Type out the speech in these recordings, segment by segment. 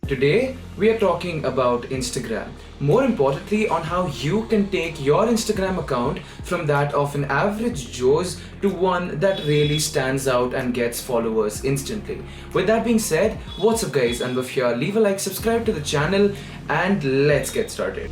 Today, we are talking about Instagram. More importantly, on how you can take your Instagram account from that of an average Joe's to one that really stands out and gets followers instantly. With that being said, what's up guys, Anubhav here. Leave a like, subscribe to the channel, and let's get started.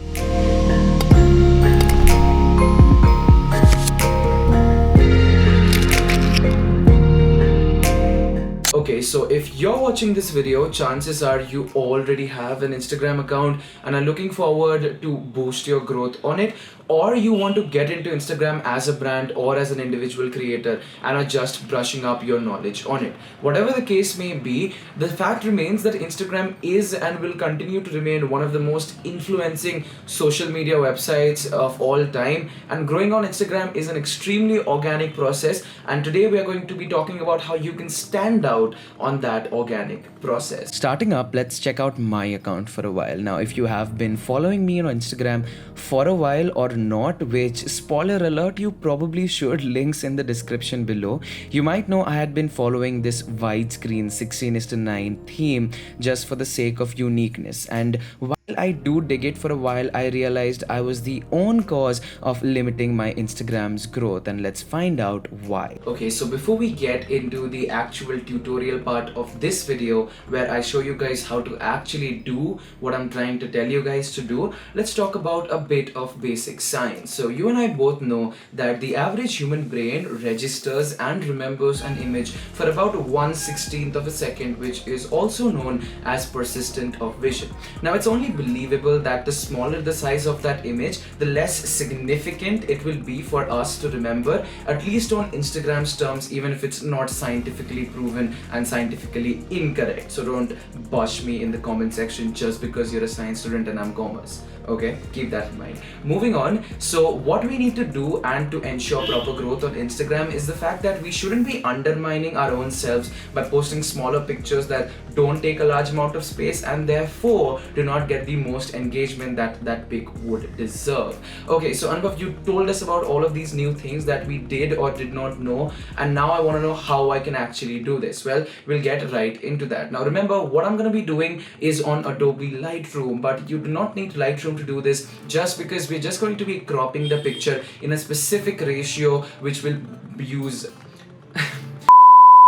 Okay, so if you're watching this video, chances are you already have an Instagram account and are looking forward to boost your growth on it, or you want to get into Instagram as a brand or as an individual creator and are just brushing up your knowledge on it. Whatever the case may be, the fact remains that Instagram is and will continue to remain one of the most influencing social media websites of all time, and growing on Instagram is an extremely organic process, and today we are going to be talking about how you can stand out on that organic process. Starting up, let's check out my account for a while. Now, if you have been following me on Instagram for a while or not, which spoiler alert, you probably should, links in the description below, you might know I had been following this widescreen 16:9 theme just for the sake of uniqueness, and while I do dig it for a while, I realized I was the own cause of limiting my Instagram's growth, and let's find out why. Okay, so before we get into the actual tutorial part of this video where I show you guys how to actually do what I'm trying to tell you guys to do, let's talk about a bit of basic science. So you and I both know that the average human brain registers and remembers an image for about 1/16th of a second, which is also known as persistent of vision. Now, it's only believable that the smaller the size of that image, the less significant it will be for us to remember, at least on Instagram's terms, even if it's not scientifically proven and scientifically incorrect. So don't bash me in the comment section just because you're a science student and I'm commerce. Okay, keep that in mind. Moving on, so what we need to do and to ensure proper growth on Instagram is the fact that we shouldn't be undermining our own selves by posting smaller pictures that don't take a large amount of space and therefore do not get the most engagement that that pic would deserve. Okay, so Anubhav, you told us about all of these new things that we did or did not know, and now I want to know how I can actually do this. Well, we'll get right into that. Now remember, what I'm going to be doing is on Adobe Lightroom, but you do not need Lightroom to do this, just because we're just going to be cropping the picture in a specific ratio which will use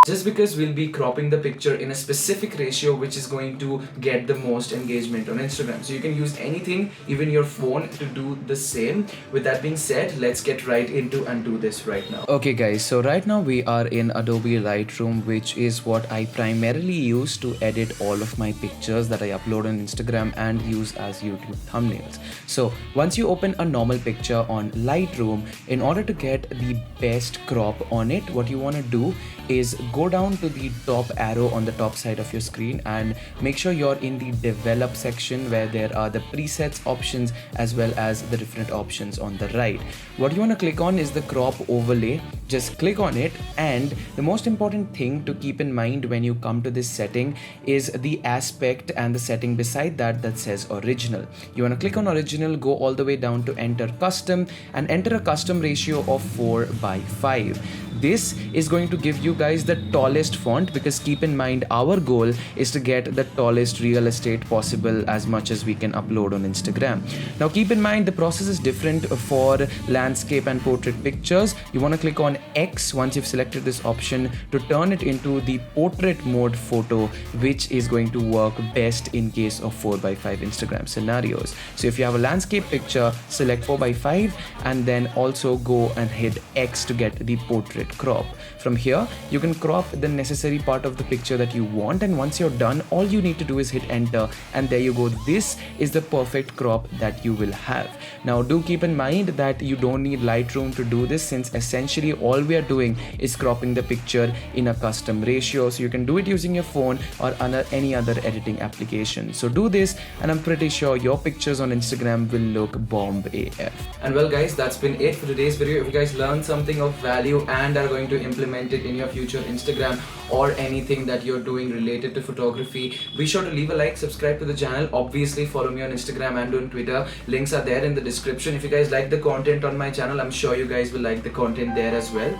just because we'll be cropping the picture in a specific ratio which is going to get the most engagement on Instagram. So you can use anything, even your phone, to do the same. With that being said, let's get right into and do this right now. Okay guys, so right now we are in Adobe Lightroom, which is what I primarily use to edit all of my pictures that I upload on Instagram and use as YouTube thumbnails. So once you open a normal picture on Lightroom, in order to get the best crop on it, what you want to do is go down to the top arrow on the top side of your screen and make sure you're in the develop section where there are the presets options as well as the different options on the right. What you want to click on is the crop overlay. Just click on it, and the most important thing to keep in mind when you come to this setting is the aspect and the setting beside that that says original. You want to click on original, go all the way down to enter custom, and enter a custom ratio of 4:5. This is going to give you guys the tallest font, because keep in mind our goal is to get the tallest real estate possible as much as we can upload on Instagram. Now keep in mind the process is different for landscape and portrait pictures. You want to click on X once you've selected this option to turn it into the portrait mode photo, which is going to work best in case of 4:5 Instagram scenarios. So if you have a landscape picture, select 4:5 and then also go and hit X to get the portrait crop. From here, you can crop the necessary part of the picture that you want, and once you're done, all you need to do is hit enter, and there you go. This is the perfect crop that you will have. Now do keep in mind that you don't need Lightroom to do this, since essentially all we are doing is cropping the picture in a custom ratio, so you can do it using your phone or any other editing application. So do this, and I'm pretty sure your pictures on Instagram will look bomb AF. And well guys, that's been it for today's video. If you guys learned something of value and are going to implement it in your future Instagram or anything that you're doing related to photography, be sure to leave a like, subscribe to the channel, obviously follow me on Instagram and on Twitter. Links are there in the description. If you guys like the content on my channel, I'm sure you guys will like the content there as well.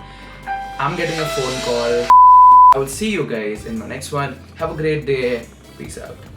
I'm getting a phone call. I will see you guys in my next one. Have a great day. Peace out.